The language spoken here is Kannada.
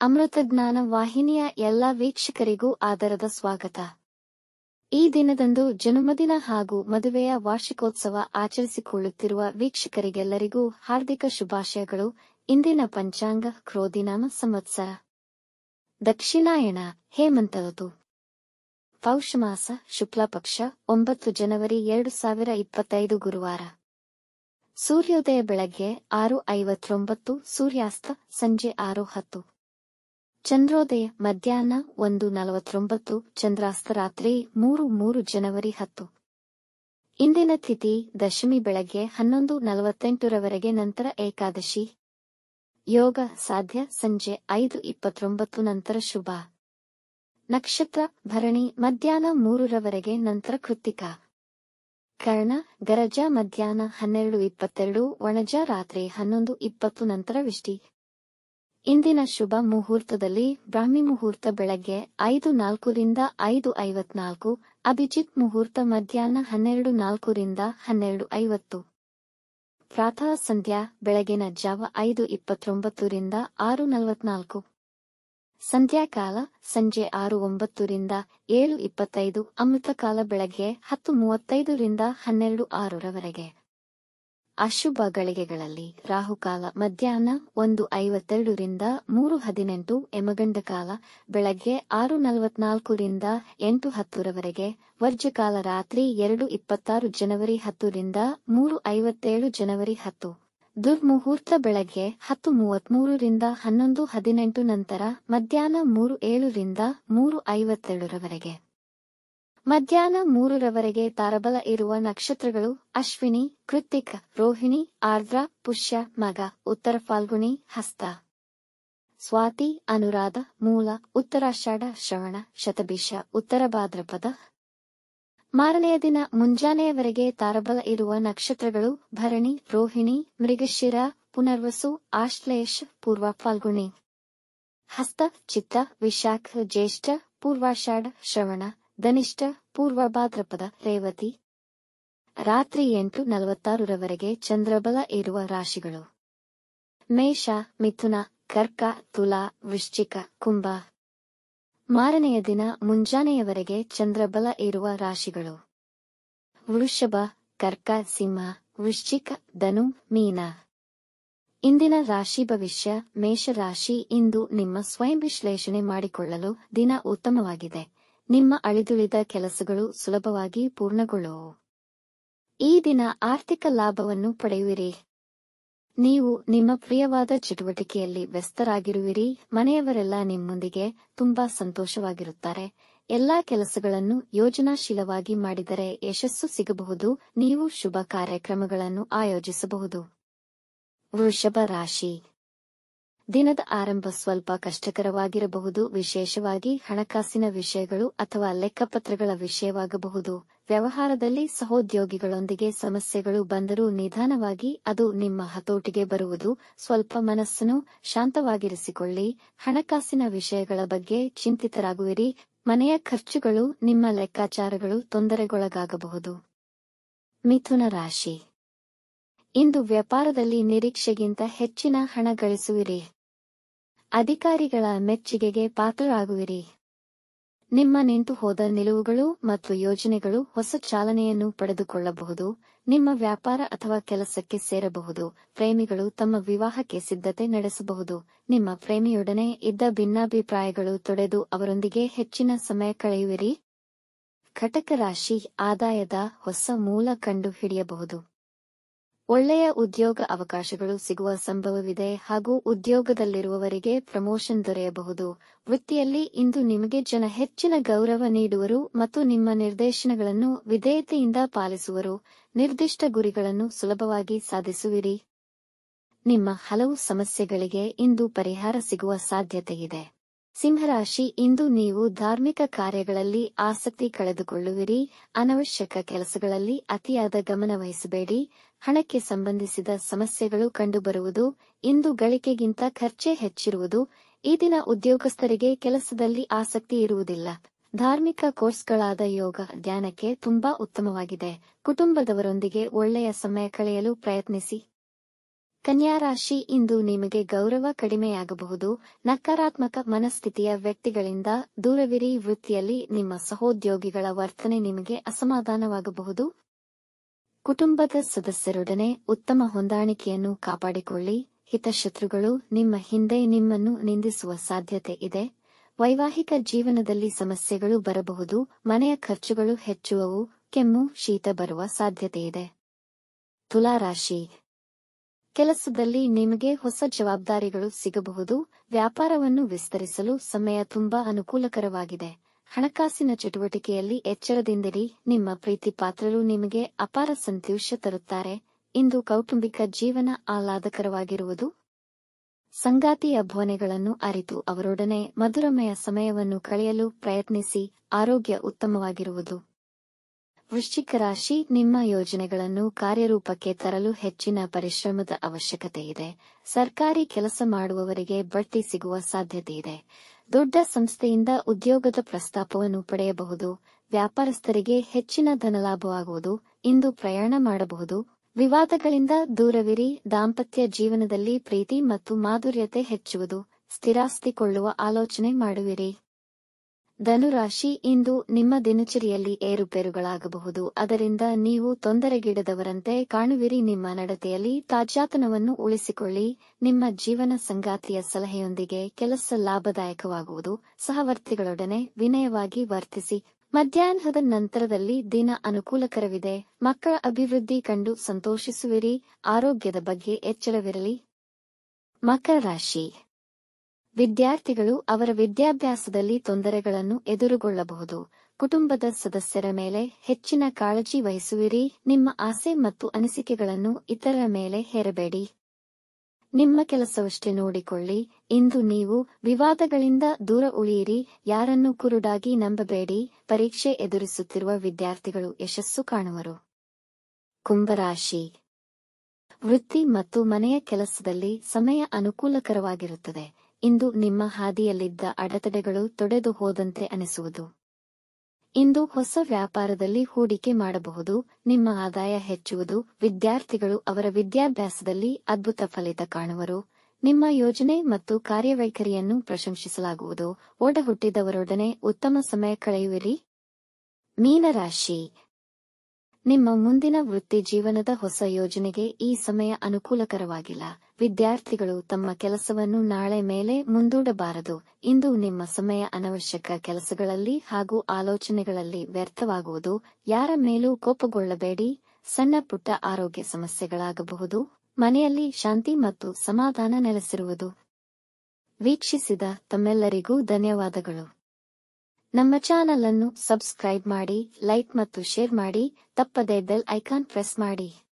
ಅಮೃತಜ್ಞಾನ ವಾಹಿನಿಯ ಎಲ್ಲಾ ವೀಕ್ಷಕರಿಗೂ ಆದರದ ಸ್ವಾಗತ. ಈ ದಿನದಂದು ಜನ್ಮದಿನ ಹಾಗೂ ಮದುವೆಯ ವಾರ್ಷಿಕೋತ್ಸವ ಆಚರಿಸಿಕೊಳ್ಳುತ್ತಿರುವ ವೀಕ್ಷಕರಿಗೆಲ್ಲರಿಗೂ ಹಾರ್ದಿಕ ಶುಭಾಶಯಗಳು. ಇಂದಿನ ಪಂಚಾಂಗ ಕ್ರೋಧಿನಾಮ ಸಂವತ್ಸರ ದಕ್ಷಿಣಾಯಣ ಹೇಮಂತ ಋತು ಪೌಷಮಾಸ ಶುಕ್ಲಪಕ್ಷ 9 ಜನವರಿ 2025 ಗುರುವಾರ. ಸೂರ್ಯೋದಯ ಬೆಳಗ್ಗೆ 6:59, ಸೂರ್ಯಾಸ್ತ ಸಂಜೆ 6:10. ಚಂದ್ರೋದಯ ಮಧ್ಯಾಹ್ನ 1:49, ಚಂದ್ರಾಸ್ತ ರಾತ್ರಿ 3 ಜನವರಿ 10. ಇಂದಿನ ತಿಥಿ ದಶಮಿ ಬೆಳಗ್ಗೆ 11:48 ರವರೆಗೆ, ನಂತರ ಏಕಾದಶಿ. ಯೋಗ ಸಾಧ್ಯ ಸಂಜೆ 5:29 ನಂತರ ಶುಭ. ನಕ್ಷತ್ರ ಭರಣಿ ಮಧ್ಯಾಹ್ನ 3 ರವರೆಗೆ, ನಂತರ ಕೃತ್ತಿಕಾ. ಕರ್ಣ ಗರಜ ಮಧ್ಯಾಹ್ನ 12:22, ವಣಜ ರಾತ್ರಿ 11:20 ನಂತರ ವಿಷ್ಟಿ. ಇಂದಿನ ಶುಭ ಮುಹೂರ್ತದಲ್ಲಿ ಬ್ರಾಹ್ಮಿ ಮುಹೂರ್ತ ಬೆಳಗ್ಗೆ 5:04 ರಿಂದ 5:54, ಅಭಿಜಿತ್ ಮುಹೂರ್ತ ಮಧ್ಯಾಹ್ನ 12:04 ರಿಂದ 12:50. ಪ್ರಾತಃ ಸಂಧ್ಯಾ ಬೆಳಗಿನ ಜಾವ 5:29 ರಿಂದ 6:44. ಸಂಧ್ಯಾಕಾಲ ಸಂಜೆ 6:09 ರಿಂದ 7:25. ಅಮೃತಕಾಲ ಬೆಳಗ್ಗೆ 10:35 ರಿಂದ 12:06 ರವರೆಗೆ. ಅಶುಭ ಗಳಿಗೆಗಳಲ್ಲಿ ರಾಹುಕಾಲ ಮಧ್ಯಾಹ್ನ 1:52 ರಿಂದ 3:18, ಯಮಗಂಡಕಾಲ ಬೆಳಗ್ಗೆ 6:44 ರಿಂದ 8:10 ರವರೆಗೆ, ವರ್ಜಕಾಲ ರಾತ್ರಿ 2:26 ಜನವರಿ 10 ರಿಂದ 3:57 ಜನವರಿ 10. ದುರ್ಮುಹೂರ್ತ ಬೆಳಗ್ಗೆ 10:33 ರಿಂದ 11:18 ನಂತರ ಮಧ್ಯಾಹ್ನ 3:07 ರಿಂದ 3:57 ರವರೆಗೆ. ಮಧ್ಯಾಹ್ನ 3 ರವರೆಗೆ ತಾರಬಲ ಇರುವ ನಕ್ಷತ್ರಗಳು ಅಶ್ವಿನಿ, ಕೃತ್ತಿಕ, ರೋಹಿಣಿ, ಆರ್ದ್ರ, ಪುಷ್ಯ, ಮಗ, ಉತ್ತರ ಫಾಲ್ಗುಣಿ, ಹಸ್ತ, ಸ್ವಾತಿ, ಅನುರಾಧ, ಮೂಲ, ಉತ್ತರಾಷಾಢ, ಶ್ರವಣ, ಶತಭಿಷ, ಉತ್ತರ ಭಾದ್ರಪದ. ಮಾರನೆಯ ದಿನ ಮುಂಜಾನೆಯವರೆಗೆ ತಾರಬಲ ಇರುವ ನಕ್ಷತ್ರಗಳು ಭರಣಿ, ರೋಹಿಣಿ, ಮೃಗಶಿರ, ಪುನರ್ವಸು, ಆಶ್ಲೇಷ, ಪೂರ್ವ ಫಾಲ್ಗುಣಿ, ಹಸ್ತ, ಚಿತ್ತ, ವಿಶಾಖ, ಜ್ಯೇಷ್ಠ, ಪೂರ್ವಾಷಾಢ, ಶ್ರವಣ, ಧನಿಷ್ಠ, ಪೂರ್ವ ಭಾದ್ರಪದ, ರೇವತಿ. ರಾತ್ರಿ 8:46 ರವರೆಗೆ ಚಂದ್ರಬಲ ಇರುವ ರಾಶಿಗಳು ಮೇಷ, ಮಿಥುನ, ಕರ್ಕ, ತುಲಾ, ವೃಶ್ಚಿಕ, ಕುಂಭ. ಮಾರನೆಯ ದಿನ ಮುಂಜಾನೆಯವರೆಗೆ ಚಂದ್ರಬಲ ಇರುವ ರಾಶಿಗಳು ವೃಷಭ, ಕರ್ಕ, ಸಿಂಹ, ವೃಶ್ಚಿಕ, ಧನು, ಮೀನ. ಇಂದಿನ ರಾಶಿ ಭವಿಷ್ಯ. ಮೇಷರಾಶಿ, ಇಂದು ನಿಮ್ಮ ಸ್ವಯಂ ವಿಶ್ಲೇಷಣೆ ಮಾಡಿಕೊಳ್ಳಲು ದಿನ ಉತ್ತಮವಾಗಿದೆ. ನಿಮ್ಮ ಅಳಿದುಳಿದ ಕೆಲಸಗಳು ಸುಲಭವಾಗಿ ಪೂರ್ಣಗೊಳ್ಳುವವು. ಈ ದಿನ ಆರ್ಥಿಕ ಲಾಭವನ್ನು ಪಡೆಯುವಿರಿ. ನೀವು ನಿಮ್ಮ ಪ್ರಿಯವಾದ ಚಟುವಟಿಕೆಯಲ್ಲಿ ವ್ಯಸ್ತರಾಗಿರುವಿರಿ. ಮನೆಯವರೆಲ್ಲ ನಿಮ್ಮೊಂದಿಗೆ ತುಂಬಾ ಸಂತೋಷವಾಗಿರುತ್ತಾರೆ. ಎಲ್ಲಾ ಕೆಲಸಗಳನ್ನು ಯೋಜನಾಶೀಲವಾಗಿ ಮಾಡಿದರೆ ಯಶಸ್ಸು ಸಿಗಬಹುದು. ನೀವು ಶುಭ ಕಾರ್ಯಕ್ರಮಗಳನ್ನು ಆಯೋಜಿಸಬಹುದು. ವೃಷಭ ರಾಶಿ, ದಿನದ ಆರಂಭ ಸ್ವಲ್ಪ ಕಷ್ಟಕರವಾಗಿರಬಹುದು. ವಿಶೇಷವಾಗಿ ಹಣಕಾಸಿನ ವಿಷಯಗಳು ಅಥವಾ ಲೆಕ್ಕಪತ್ರಗಳ ವಿಷಯವಾಗಬಹುದು. ವ್ಯವಹಾರದಲ್ಲಿ ಸಹೋದ್ಯೋಗಿಗಳೊಂದಿಗೆ ಸಮಸ್ಯೆಗಳು ಬಂದರೂ ನಿಧಾನವಾಗಿ ಅದು ನಿಮ್ಮ ಹತೋಟಿಗೆ ಬರುವುದು. ಸ್ವಲ್ಪ ಮನಸ್ಸನ್ನು ಶಾಂತವಾಗಿರಿಸಿಕೊಳ್ಳಿ. ಹಣಕಾಸಿನ ವಿಷಯಗಳ ಬಗ್ಗೆ ಚಿಂತಿತರಾಗುವಿರಿ. ಮನೆಯ ಖರ್ಚುಗಳು, ನಿಮ್ಮ ಲೆಕ್ಕಾಚಾರಗಳು ತೊಂದರೆಗೊಳಗಾಗಬಹುದು. ಮಿಥುನ ರಾಶಿ, ಇಂದು ವ್ಯಾಪಾರದಲ್ಲಿ ನಿರೀಕ್ಷೆಗಿಂತ ಹೆಚ್ಚಿನ ಹಣ ಗಳಿಸುವಿರಿ. ಅಧಿಕಾರಿಗಳ ಮೆಚ್ಚುಗೆಗೆ ಪಾತ್ರರಾಗುವಿರಿ. ನಿಮ್ಮ ನಿಂತು ಹೋದ ನಿಲುವುಗಳು ಮತ್ತು ಯೋಜನೆಗಳು ಹೊಸ ಚಾಲನೆಯನ್ನು ಪಡೆದುಕೊಳ್ಳಬಹುದು. ನಿಮ್ಮ ವ್ಯಾಪಾರ ಅಥವಾ ಕೆಲಸಕ್ಕೆ ಸೇರಬಹುದು. ಪ್ರೇಮಿಗಳು ತಮ್ಮ ವಿವಾಹಕ್ಕೆ ಸಿದ್ಧತೆ ನಡೆಸಬಹುದು. ನಿಮ್ಮ ಪ್ರೇಮಿಯೊಡನೆ ಇದ್ದ ಭಿನ್ನಾಭಿಪ್ರಾಯಗಳು ತೊಡೆದು ಅವರೊಂದಿಗೆ ಹೆಚ್ಚಿನ ಸಮಯ ಕಳೆಯುವಿರಿ. ಕಟಕ ರಾಶಿ, ಆದಾಯದ ಹೊಸ ಮೂಲ ಕಂಡು ಹಿಡಿಯಬಹುದು. ಒಳ್ಳೆಯ ಉದ್ಯೋಗ ಅವಕಾಶಗಳು ಸಿಗುವ ಸಂಭವವಿದೆ ಹಾಗೂ ಉದ್ಯೋಗದಲ್ಲಿರುವವರಿಗೆ ಪ್ರಮೋಷನ್ ದೊರೆಯಬಹುದು. ವೃತ್ತಿಯಲ್ಲಿ ಇಂದು ನಿಮಗೆ ಜನ ಹೆಚ್ಚಿನ ಗೌರವ ನೀಡುವರು ಮತ್ತು ನಿಮ್ಮ ನಿರ್ದೇಶನಗಳನ್ನು ವಿಧೇಯತೆಯಿಂದ ಪಾಲಿಸುವರು. ನಿರ್ದಿಷ್ಟ ಗುರಿಗಳನ್ನು ಸುಲಭವಾಗಿ ಸಾಧಿಸುವಿರಿ. ನಿಮ್ಮ ಹಲವು ಸಮಸ್ಯೆಗಳಿಗೆ ಇಂದು ಪರಿಹಾರ ಸಿಗುವ ಸಾಧ್ಯತೆಯಿದೆ. ಸಿಂಹರಾಶಿ, ಇಂದು ನೀವು ಧಾರ್ಮಿಕ ಕಾರ್ಯಗಳಲ್ಲಿ ಆಸಕ್ತಿ ಕಳೆದುಕೊಳ್ಳುವಿರಿ. ಅನವಶ್ಯಕ ಕೆಲಸಗಳಲ್ಲಿ ಅತಿಯಾದ ಗಮನ ವಹಿಸಬೇಡಿ. ಹಣಕ್ಕೆ ಸಂಬಂಧಿಸಿದ ಸಮಸ್ಯೆಗಳು ಕಂಡುಬರುವುದು. ಇಂದು ಗಳಿಕೆಗಿಂತ ಖರ್ಚೇ ಹೆಚ್ಚಿರುವುದು. ಈ ದಿನ ಉದ್ಯೋಗಸ್ಥರಿಗೆ ಕೆಲಸದಲ್ಲಿ ಆಸಕ್ತಿ ಇರುವುದಿಲ್ಲ. ಧಾರ್ಮಿಕ ಕೋರ್ಸ್ಗಳಾದ ಯೋಗ, ಧ್ಯಾನಕ್ಕೆ ತುಂಬಾ ಉತ್ತಮವಾಗಿದೆ. ಕುಟುಂಬದವರೊಂದಿಗೆ ಒಳ್ಳೆಯ ಸಮಯ ಕಳೆಯಲು ಪ್ರಯತ್ನಿಸಿ. ಕನ್ಯಾ ರಾಶಿ ಇಂದು ನಿಮಗೆ ಗೌರವ ಕಡಿಮೆಯಾಗಬಹುದು. ನಕಾರಾತ್ಮಕ ಮನಸ್ಥಿತಿಯ ವ್ಯಕ್ತಿಗಳಿಂದ ದೂರವಿರಿ. ವೃತ್ತಿಯಲ್ಲಿ ನಿಮ್ಮ ಸಹೋದ್ಯೋಗಿಗಳ ವರ್ತನೆ ನಿಮಗೆ ಅಸಮಾಧಾನವಾಗಬಹುದು. ಕುಟುಂಬದ ಸದಸ್ಯರೊಡನೆ ಉತ್ತಮ ಹೊಂದಾಣಿಕೆಯನ್ನು ಕಾಪಾಡಿಕೊಳ್ಳಿ. ಹಿತಶತ್ರುಗಳು ನಿಮ್ಮ ಹಿಂದೆ ನಿಮ್ಮನ್ನು ನಿಂದಿಸುವ ಸಾಧ್ಯತೆ ಇದೆ. ವೈವಾಹಿಕ ಜೀವನದಲ್ಲಿ ಸಮಸ್ಯೆಗಳು ಬರಬಹುದು. ಮನೆಯ ಖರ್ಚುಗಳು ಹೆಚ್ಚುವವು. ಕೆಮ್ಮು, ಶೀತ ಬರುವ ಸಾಧ್ಯತೆಯಿದೆ. ತುಲಾ ರಾಶಿ. ಕೆಲಸದಲ್ಲಿ ನಿಮಗೆ ಹೊಸ ಜವಾಬ್ದಾರಿಗಳು ಸಿಗಬಹುದು. ವ್ಯಾಪಾರವನ್ನು ವಿಸ್ತರಿಸಲು ಸಮಯ ತುಂಬಾ ಅನುಕೂಲಕರವಾಗಿದೆ. ಹಣಕಾಸಿನ ಚಟುವಟಿಕೆಯಲ್ಲಿ ಎಚ್ಚರದಿಂದಿರಿ. ನಿಮ್ಮ ಪ್ರೀತಿ ಪಾತ್ರರು ನಿಮಗೆ ಅಪಾರ ಸಂತೋಷ ತರುತ್ತಾರೆ. ಇಂದು ಕೌಟುಂಬಿಕ ಜೀವನ ಆಹ್ಲಾದಕರವಾಗಿರುವುದು. ಸಂಗಾತಿಯ ಭಾವನೆಗಳನ್ನು ಅರಿತು ಅವರೊಡನೆ ಮಧುರಮಯ ಸಮಯವನ್ನು ಕಳೆಯಲು ಪ್ರಯತ್ನಿಸಿ. ಆರೋಗ್ಯ ಉತ್ತಮವಾಗಿರುವುದು. ವೃಶ್ಚಿಕ ರಾಶಿ. ನಿಮ್ಮ ಯೋಜನೆಗಳನ್ನು ಕಾರ್ಯರೂಪಕ್ಕೆ ತರಲು ಹೆಚ್ಚಿನ ಪರಿಶ್ರಮದ ಅವಶ್ಯಕತೆಯಿದೆ. ಸರ್ಕಾರಿ ಕೆಲಸ ಮಾಡುವವರಿಗೆ ಬಡ್ತಿ ಸಿಗುವ ಸಾಧ್ಯತೆಯಿದೆ. ದೊಡ್ಡ ಸಂಸ್ಥೆಯಿಂದ ಉದ್ಯೋಗದ ಪ್ರಸ್ತಾಪವನ್ನು ಪಡೆಯಬಹುದು. ವ್ಯಾಪಾರಸ್ಥರಿಗೆ ಹೆಚ್ಚಿನ ಧನಲಾಭವಾಗುವುದು. ಇಂದು ಪ್ರಯಾಣ ಮಾಡಬಹುದು. ವಿವಾದಗಳಿಂದ ದೂರವಿರಿ. ದಾಂಪತ್ಯ ಜೀವನದಲ್ಲಿ ಪ್ರೀತಿ ಮತ್ತು ಮಾಧುರ್ಯತೆ ಹೆಚ್ಚುವುದು. ಸ್ಥಿರಾಸ್ತಿ ಕೊಳ್ಳುವ ಆಲೋಚನೆ ಮಾಡುವಿರಿ. ಧನುರಾಶಿ. ಇಂದು ನಿಮ್ಮ ದಿನಚರಿಯಲ್ಲಿ ಏರುಪೇರುಗಳಾಗಬಹುದು. ಅದರಿಂದ ನೀವು ತೊಂದರೆಗೀಡದವರಂತೆ ಕಾಣುವಿರಿ. ನಿಮ್ಮ ನಡತೆಯಲ್ಲಿ ತಾಜಾತನವನ್ನು ಉಳಿಸಿಕೊಳ್ಳಿ. ನಿಮ್ಮ ಜೀವನ ಸಂಗಾತಿಯ ಸಲಹೆಯೊಂದಿಗೆ ಕೆಲಸ ಲಾಭದಾಯಕವಾಗುವುದು. ಸಹವರ್ತಿಗಳೊಡನೆ ವಿನಯವಾಗಿ ವರ್ತಿಸಿ. ಮಧ್ಯಾಹ್ನದ ನಂತರದಲ್ಲಿ ದಿನ ಅನುಕೂಲಕರವಿದೆ. ಮಕ್ಕಳ ಅಭಿವೃದ್ಧಿ ಕಂಡು ಸಂತೋಷಿಸುವಿರಿ. ಆರೋಗ್ಯದ ಬಗ್ಗೆ ಎಚ್ಚರವಿರಲಿ. ಮಕರ ರಾಶಿ. ವಿದ್ಯಾರ್ಥಿಗಳು ಅವರ ವಿದ್ಯಾಭ್ಯಾಸದಲ್ಲಿ ತೊಂದರೆಗಳನ್ನು ಎದುರುಗೊಳ್ಳಬಹುದು. ಕುಟುಂಬದ ಸದಸ್ಯರ ಮೇಲೆ ಹೆಚ್ಚಿನ ಕಾಳಜಿ ವಹಿಸುವಿರಿ. ನಿಮ್ಮ ಆಸೆ ಮತ್ತು ಅನಿಸಿಕೆಗಳನ್ನು ಇತರರ ಮೇಲೆ ಹೇರಬೇಡಿ. ನಿಮ್ಮ ಕೆಲಸವಷ್ಟೇ ನೋಡಿಕೊಳ್ಳಿ. ಇಂದು ನೀವು ವಿವಾದಗಳಿಂದ ದೂರ ಉಳಿಯಿರಿ. ಯಾರನ್ನೂ ಕುರುಡಾಗಿ ನಂಬಬೇಡಿ. ಪರೀಕ್ಷೆ ಎದುರಿಸುತ್ತಿರುವ ವಿದ್ಯಾರ್ಥಿಗಳು ಯಶಸ್ಸು ಕಾಣುವರು. ಕುಂಭರಾಶಿ. ವೃತ್ತಿ ಮತ್ತು ಮನೆಯ ಕೆಲಸದಲ್ಲಿ ಸಮಯ ಅನುಕೂಲಕರವಾಗಿರುತ್ತದೆ. ಇಂದು ನಿಮ್ಮ ಹಾದಿಯಲ್ಲಿದ್ದ ಅಡೆತಡೆಗಳು ತೊಡೆದು ಹೋದಂತೆ ಅನಿಸುವುದು. ಇಂದು ಹೊಸ ವ್ಯಾಪಾರದಲ್ಲಿ ಹೂಡಿಕೆ ಮಾಡಬಹುದು. ನಿಮ್ಮ ಆದಾಯ ಹೆಚ್ಚುವುದು. ವಿದ್ಯಾರ್ಥಿಗಳು ಅವರ ವಿದ್ಯಾಭ್ಯಾಸದಲ್ಲಿ ಅದ್ಭುತ ಫಲಿತ ಕಾಣುವರು. ನಿಮ್ಮ ಯೋಜನೆ ಮತ್ತು ಕಾರ್ಯವೈಖರಿಯನ್ನು ಪ್ರಶಂಸಿಸಲಾಗುವುದು. ಒಡ ಹುಟ್ಟಿದವರೊಡನೆ ಉತ್ತಮ ಸಮಯ ಕಳೆಯುವಿರಿ. ಮೀನರಾಶಿ. ನಿಮ್ಮ ಮುಂದಿನ ವೃತ್ತಿ ಜೀವನದ ಹೊಸ ಯೋಜನೆಗೆ ಈ ಸಮಯ ಅನುಕೂಲಕರವಾಗಿಲ್ಲ. ವಿದ್ಯಾರ್ಥಿಗಳು ತಮ್ಮ ಕೆಲಸವನ್ನು ನಾಳೆ ಮೇಲೆ ಮುಂದೂಡಬಾರದು. ಇಂದು ನಿಮ್ಮ ಸಮಯ ಅನವಶ್ಯಕ ಕೆಲಸಗಳಲ್ಲಿ ಹಾಗೂ ಆಲೋಚನೆಗಳಲ್ಲಿ ವ್ಯರ್ಥವಾಗುವುದು. ಯಾರ ಮೇಲೂ ಕೋಪಗೊಳ್ಳಬೇಡಿ. ಸಣ್ಣ ಪುಟ್ಟ ಆರೋಗ್ಯ ಸಮಸ್ಯೆಗಳಾಗಬಹುದು. ಮನೆಯಲ್ಲಿ ಶಾಂತಿ ಮತ್ತು ಸಮಾಧಾನ ನೆಲೆಸಿರುವುದು. ವೀಕ್ಷಿಸಿದ ತಮ್ಮೆಲ್ಲರಿಗೂ ಧನ್ಯವಾದಗಳು. ನಮ್ಮ ಚಾನಲ್ ಅನ್ನು ಸಬ್ಸ್ಕ್ರೈಬ್ ಮಾಡಿ, ಲೈಕ್ ಮತ್ತು ಶೇರ್ ಮಾಡಿ. ತಪ್ಪದೇ ಬೆಲ್ ಐಕಾನ್ ಪ್ರೆಸ್ ಮಾಡಿ.